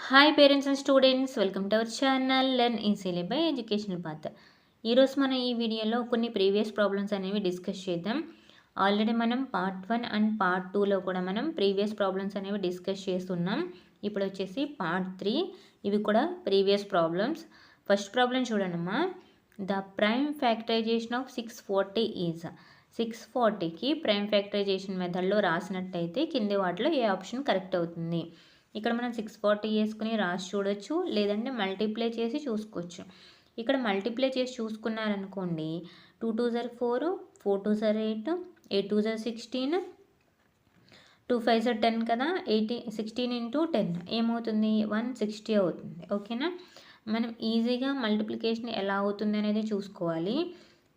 Hi parents and students, welcome to our channel learn easily by educational path. ఈరోజు మనం ఈ వీడియోలో కొన్ని ప్రీవియస్ ప్రాబ్లమ్స్ అనేవి డిస్కస్ చేద్దాం. ఆల్రెడీ మనం పార్ట్ 1 అండ్ పార్ట్ 2లో కూడా మనం ప్రీవియస్ ప్రాబ్లమ్స్ అనేవి డిస్కస్ చేస్తున్నాం. ఇప్పుడు వచ్చేసి పార్ట్ 3, ఇవి కూడా ప్రీవియస్ ప్రాబ్లమ్స్. ఫస్ట్ ప్రాబ్లం చూడండమ్మా. The prime factorization of 640 is 640కి ప్రైమ్ ఫ్యాక్టరైజేషన్ మెథడ్లో రాసినట్టయితే కింది వాటిలో ఏ ఆప్షన్ కరెక్ట్ అవుతుంది? ఇక్కడ మనం 640 వేసుకుని రాసి చూడొచ్చు, లేదంటే మల్టిప్లై చేసి చూసుకోవచ్చు. ఇక్కడ మల్టిప్లై చేసి చూసుకున్నారనుకోండి, 2 2 జర్ 4, 4 2 జర్ 8, 8 2 జర్ 16, 2 5 జర్ 10 కదా, 16 ఇంటూ 10 ఏమవుతుంది? 160 అవుతుంది. ఓకేనా? మనం ఈజీగా మల్టిప్లికేషన్ ఎలా అవుతుంది అనేది చూసుకోవాలి.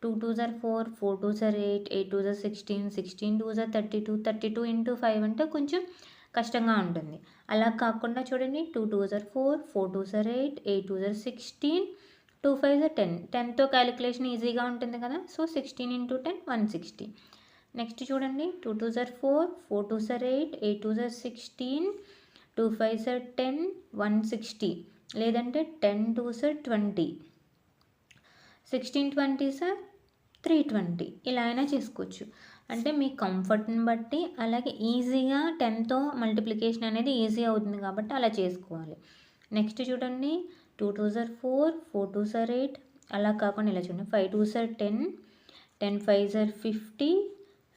2 2 జర్ 4, 4 2 జర్ 8, 8 2 జర్ 16, 16 2 జర్ 32, 32 ఇంటూ 5 అంటే కొంచెం కష్టంగా ఉంటుంది. అలా కాకుండా చూడండి, 2 2 జర్ 4, 4 2 జర్ 8, 8 2 జర్ 16, 2 5 జర్ 10, 10తో క్యాలిక్యులేషన్ ఈజీగా ఉంటుంది కదా. So 16 into 10 160. నెక్స్ట్ చూడండి, 2 2 జర్ 4, 4 2 జర్ 8, 8 2 జర్ 16, 2 5 జర్ 10, 160, లేదంటే 10 2 జర్ 20, 16 20 సార్ 320, ఇలా అయినా చేసుకోవచ్చు. అంటే మీ కంఫర్ట్ని బట్టి, అలాగే ఈజీగా 10తో మల్టిప్లికేషన్ అనేది ఈజీ అవుతుంది కాబట్టి అలా చేసుకోవాలి. నెక్స్ట్ చూడండి, 2 2 జర్ 4, 4 2 జర్ 8, అలా కాకుండా ఇలా చూడండి, 5 2 జర్ 10, 10 5 జర్ 50,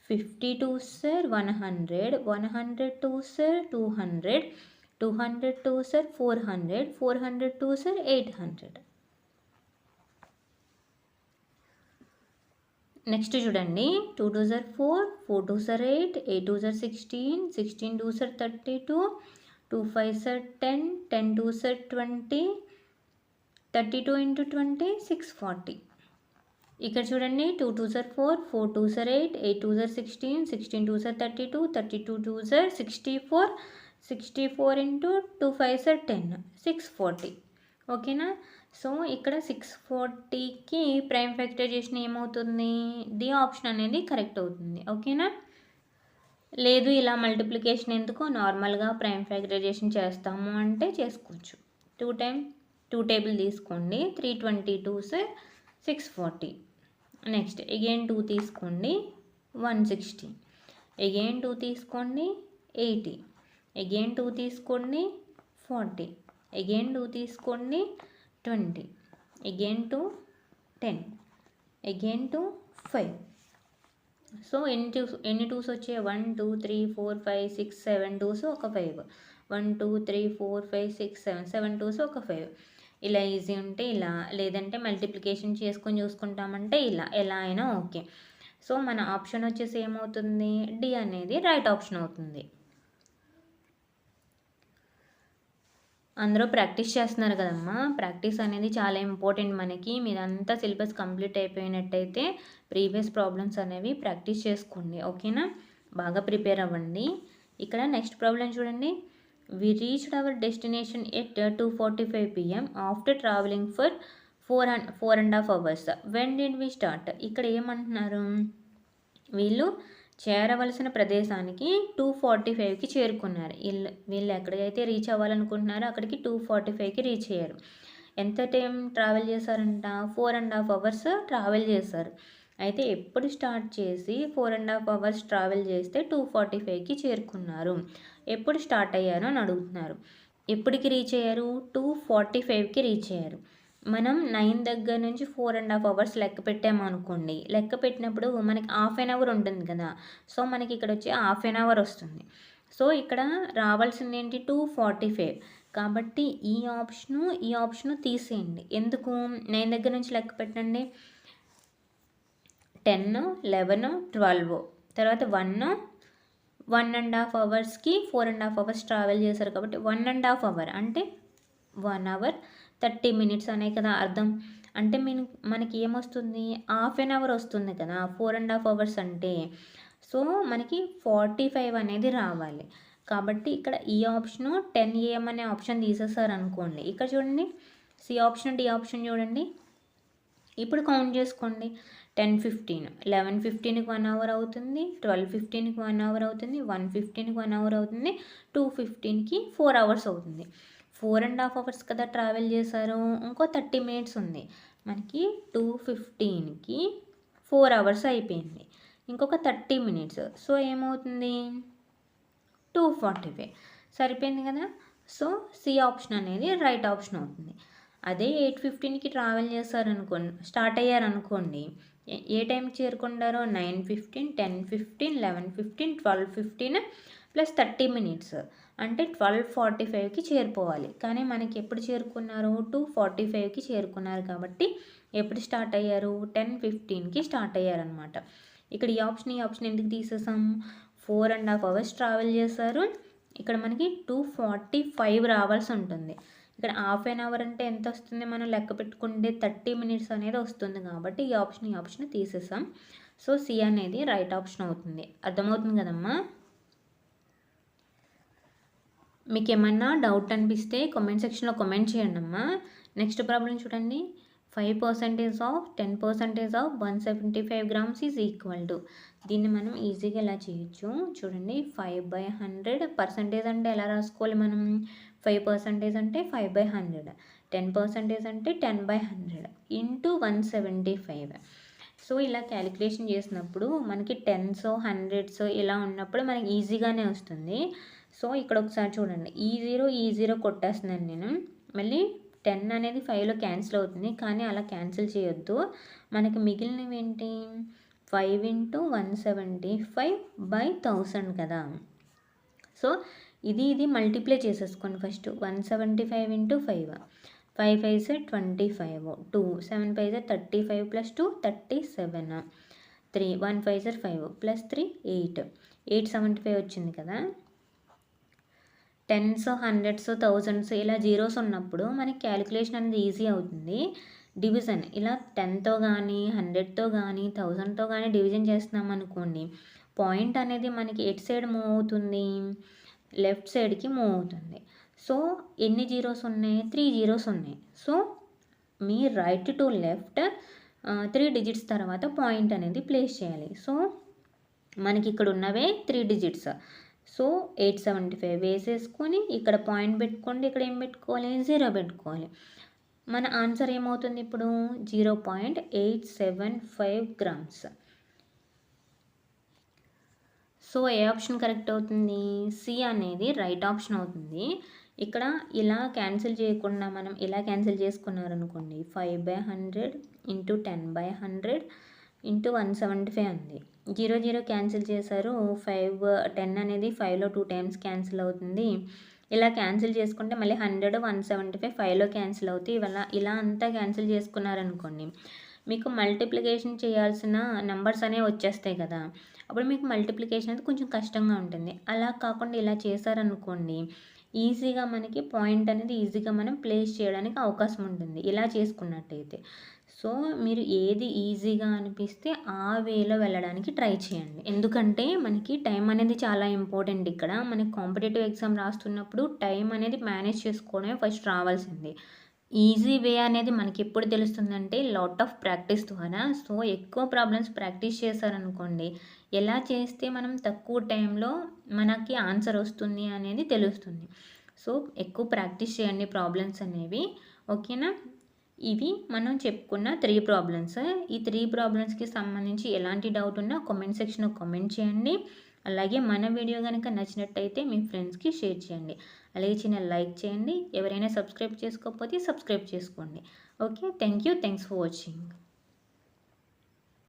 52 sir 100, 102 sir 200, 202 sir 400, 402 sir 800. Next చూడండి, 2 2 జర్ 4, 4 2 జర్ 8, 8 2 జర్ 16, 16 2 జర్ 32, 2 5 జర్ 10, 10 2 జర్ 20, 32 ఇంటూ 20 640. ఇక్కడ చూడండి, 2 2 జర్ 4, 4 2 జర్ 8, 8 2 జర్ 16, 16 2 జర్ 32, 32 2 జర్ 64, 64 ఇంటూ 2 5 జర్ 10 640. ఓకేనా? సో ఇక్కడ 640కి ప్రైమ్ ఫ్యాక్టరైజేషన్ ఏమవుతుంది? డి ఆప్షన్ అనేది కరెక్ట్ అవుతుంది. ఓకేనా? లేదు ఇలా మల్టిప్లికేషన్ ఎందుకు, నార్మల్గా ప్రైమ్ ఫ్యాక్టరైజేషన్ చేస్తాము అంటే చేసుకోవచ్చు. 2 టేబుల్ తీసుకోండి, 322 సార్ 640. నెక్స్ట్ అగైన్ 2 తీసుకోండి, 160. అగైన్ 2 తీసుకోండి, 80. అగైన్ 2 తీసుకోండి, 40. అగైన్ 2 తీసుకోండి, 20. అగైన్ 2 10. అగైన్ 2 5. సో ఎన్ని టూస్ వచ్చాయి? 1 2 3 4 5 6 7 టూస్ ఒక 5. 1 2 3 4 5 6 7 7 టూస్ ఒక 5. ఇలా ఈజీ ఉంటే ఇలా, లేదంటే మల్టిప్లికేషన్ చేసుకొని చూసుకుంటామంటే ఇలా, ఎలా అయినా ఓకే. సో మన ఆప్షన్ వచ్చేసి ఏమవుతుంది? డి అనేది రైట్ ఆప్షన్ అవుతుంది. అందరూ ప్రాక్టీస్ చేస్తున్నారు కదమ్మా. ప్రాక్టీస్ అనేది చాలా ఇంపార్టెంట్ మనకి. మీరంతా సిలబస్ కంప్లీట్ అయిపోయినట్టయితే ప్రీవియస్ ప్రాబ్లమ్స్ అనేవి ప్రాక్టీస్ చేసుకోండి. ఓకేనా? బాగా ప్రిపేర్ అవ్వండి. ఇక్కడ నెక్స్ట్ ప్రాబ్లం చూడండి. We reached our destination at 2:45 PM after travelling for 4.5 hours. When did we start? ఇక్కడ ఏమంటున్నారు? వీళ్ళు చేరవలసిన ప్రదేశానికి 2:45కి చేరుకున్నారు. వీళ్ళు ఎక్కడికైతే రీచ్ అవ్వాలనుకుంటున్నారో అక్కడికి 2:45కి రీచ్ అయ్యారు. ఎంత టైం ట్రావెల్ చేశారంట? 4.5 hours ట్రావెల్ చేశారు. అయితే ఎప్పుడు స్టార్ట్ చేసి 4.5 hours ట్రావెల్ చేస్తే 2:45కి చేరుకున్నారు. ఎప్పుడు స్టార్ట్ అయ్యారో అని అడుగుతున్నారు. ఎప్పటికి రీచ్ అయ్యారు? 2:45కి రీచ్ అయ్యారు. మనం 9 దగ్గర నుంచి 4.5 hours లెక్క పెట్టామనుకోండి. లెక్క పెట్టినప్పుడు మనకి హాఫ్ అన్ అవర్ ఉంటుంది కదా. సో మనకి ఇక్కడ వచ్చి హాఫ్ అన్ అవర్ వస్తుంది. సో ఇక్కడ రావాల్సింది ఏంటి? 2:45. కాబట్టి ఈ ఆప్షను తీసేయండి. ఎందుకు? 9 దగ్గర నుంచి లెక్క పెట్టండి. 10 11 12 తర్వాత 1.5 hours 4.5 hours ట్రావెల్ చేశారు కాబట్టి 1.5 hour అంటే 1 hour 30 minutes అనే కదా అర్థం. అంటే మనకి ఏమొస్తుంది? హాఫ్ అన్ అవర్ వస్తుంది కదా 4.5 hours అంటే. సో మనకి 45 అనేది రావాలి. కాబట్టి ఇక్కడ ఈ ఆప్షను 10 AM అనే ఆప్షన్ తీసేసారనుకోండి. ఇక్కడ చూడండి, సి ఆప్షన్, డి ఆప్షన్ చూడండి. ఇప్పుడు కౌంట్ చేసుకోండి. 10:15, 11:15కి 1 hour అవుతుంది, 12:15కి 1 hour అవుతుంది, 1:15కి 1 hour అవుతుంది, 2:15కి 4 hours అవుతుంది. 4.5 అవర్స్ కదా ట్రావెల్ చేశారు. ఇంకో 30 మినిట్స్ ఉంది. మనకి 2:15కి 4 అవర్స్ అయిపోయింది. ఇంకొక 30 మినిట్స్. సో ఏమవుతుంది 2:45 సరిపోయింది కదా. సో సి ఆప్షన్ అనేది రైట్ ఆప్షన్ అవుతుంది. అదే 8:15కి ట్రావెల్ చేశారనుకోండి, స్టార్ట్ అయ్యారనుకోండి, ఏ టైంకి చేరుకుంటారో 9:15, 10:15, 11:15, 12:15 ప్లస్ 30 మినిట్స్ అంటే 12:45కి చేరిపోవాలి. కానీ మనకి ఎప్పుడు చేరుకున్నారు 2:45కి చేరుకున్నారు కాబట్టి ఎప్పుడు స్టార్ట్ అయ్యారు 10:15కి స్టార్ట్ అయ్యారనమాట. ఇక్కడ ఈ ఆప్షన్ ఎందుకు తీసేసాం 4.5 అవర్స్ ట్రావెల్ చేశారు. ఇక్కడ మనకి 2:45 రావాల్సి ఉంటుంది. ఇక్కడ హాఫ్ అన్ అవర్ అంటే ఎంత వస్తుంది మనం లెక్క పెట్టుకుంటే 30 మినిట్స్ అనేది వస్తుంది కాబట్టి ఈ ఆప్షన్ తీసేసాం. సో సి అనేది రైట్ ఆప్షన్ అవుతుంది. అర్థమవుతుంది కదమ్మా. మీకు ఏమన్నా డౌట్ అనిపిస్తే కామెంట్ సెక్షన్లో కామెంట్ చేయండి అమ్మా. నెక్స్ట్ ప్రాబ్లం చూడండి. 5% of 10% of 175 grams is equal to. దీన్ని మనం ఈజీగా ఎలా చేయొచ్చు చూడండి. 5/100 పర్సంటేజ్ అంటే ఎలా రాసుకోవాలి మనం 5% అంటే 5/100, 10% అంటే 10/100 ఇంటూ 175. సో ఇలా క్యాలిక్యులేషన్ చేసినప్పుడు మనకి 10s 100s ఇలా ఉన్నప్పుడు మనకి ఈజీగానే వస్తుంది. సో ఇక్కడ ఒకసారి చూడండి, ఈ జీరో కొట్టేస్తున్నాను నేను. మళ్ళీ 10 అనేది 5లో క్యాన్సిల్ అవుతుంది, కానీ అలా క్యాన్సిల్ చేయొద్దు. మనకి మిగిలినవి ఏంటి 5 × 175/1000 కదా. సో ఇది మల్టిప్లై చేసేసుకోండి ఫస్ట్. 175 × 5, 5 5s 25, 2 7 5s 35 + 2 37, 3 1 5s 5 + 3 8, 875 వచ్చింది కదా. 10s 100s 1000s ఇలా జీరోస్ ఉన్నప్పుడు మనకి క్యాలిక్యులేషన్ అనేది ఈజీ అవుతుంది. డివిజన్ ఇలా 10తో కానీ 100తో కానీ 1000తో కానీ డివిజన్ చేస్తున్నాం అనుకోండి, పాయింట్ అనేది మనకి ఎటు సైడ్ మూవ్ అవుతుంది లెఫ్ట్ సైడ్కి మూవ్ అవుతుంది. సో ఎన్ని జీరోస్ ఉన్నాయి 3 జీరోస్ ఉన్నాయి. So me right to left 3 digits తర్వాత పాయింట్ అనేది ప్లేస్ చేయాలి. సో మనకి ఇక్కడ ఉన్నవే 3 డిజిట్స్. సో 875 వేసేసుకొని ఇక్కడ పాయింట్ పెట్టుకోండి. ఇక్కడ ఏం పెట్టుకోవాలి 0 పెట్టుకోవాలి. మన ఆన్సర్ ఏమవుతుంది ఇప్పుడు 0.875 grams. సో ఏ ఆప్షన్ కరెక్ట్ అవుతుంది సి అనేది రైట్ ఆప్షన్ అవుతుంది. ఇక్కడ ఇలా క్యాన్సిల్ చేయకుండా మనం ఇలా క్యాన్సిల్ చేసుకున్నారనుకోండి 5/100 ఇంటూ 10/100 ఇంటూ 175 ఉంది. 0 క్యాన్సిల్ చేశారు. 10 అనేది 5లో 2 టైమ్స్ క్యాన్సిల్ అవుతుంది. ఇలా క్యాన్సిల్ చేసుకుంటే మళ్ళీ 100 175 5లో క్యాన్సిల్ అవుతాయి. ఇలా అంతా క్యాన్సిల్ చేసుకున్నారనుకోండి, మీకు మల్టిప్లికేషన్ చేయాల్సిన నెంబర్స్ అనేవి వచ్చేస్తాయి కదా. అప్పుడు మీకు మల్టిప్లికేషన్ అనేది కొంచెం కష్టంగా ఉంటుంది. అలా కాకుండా ఇలా చేశారనుకోండి ఈజీగా మనకి పాయింట్ అనేది ఈజీగా మనం ప్లేస్ చేయడానికి అవకాశం ఉంటుంది ఇలా చేసుకున్నట్టయితే. సో మీరు ఏది ఈజీగా అనిపిస్తే ఆ వేలో వెళ్ళడానికి ట్రై చేయండి. ఎందుకంటే మనకి టైం అనేది చాలా ఇంపార్టెంట్. ఇక్కడ మనకి కాంపిటేటివ్ ఎగ్జామ్ రాస్తున్నప్పుడు టైం అనేది మేనేజ్ చేసుకోవడమే ఫస్ట్ రావాల్సింది. ఈజీ వే అనేది మనకి ఎప్పుడు తెలుస్తుందంటే లాట్ ఆఫ్ ప్రాక్టీస్ ద్వారా. సో ఎక్కువ ప్రాబ్లమ్స్ ప్రాక్టీస్ చేశారనుకోండి, ఎలా చేస్తే మనం తక్కువ టైంలో మనకి ఆన్సర్ వస్తుంది అనేది తెలుస్తుంది. సో ఎక్కువ ప్రాక్టీస్ చేయండి ప్రాబ్లమ్స్ అనేవి, ఓకేనా. ఇవి మనం చెప్పుకున్న 3 ప్రాబ్లమ్స్. ఈ 3 ప్రాబ్లమ్స్కి సంబంధించి ఎలాంటి డౌట్ ఉన్నా కామెంట్ సెక్షన్లో కామెంట్ చేయండి. అలాగే మన వీడియో కనుక నచ్చినట్టయితే మీ ఫ్రెండ్స్కి షేర్ చేయండి. అలాగే చిన్న లైక్ చేయండి. ఎవరైనా సబ్స్క్రైబ్ చేసుకోకపోతే సబ్స్క్రైబ్ చేసుకోండి. Okay, thank you, thanks for watching.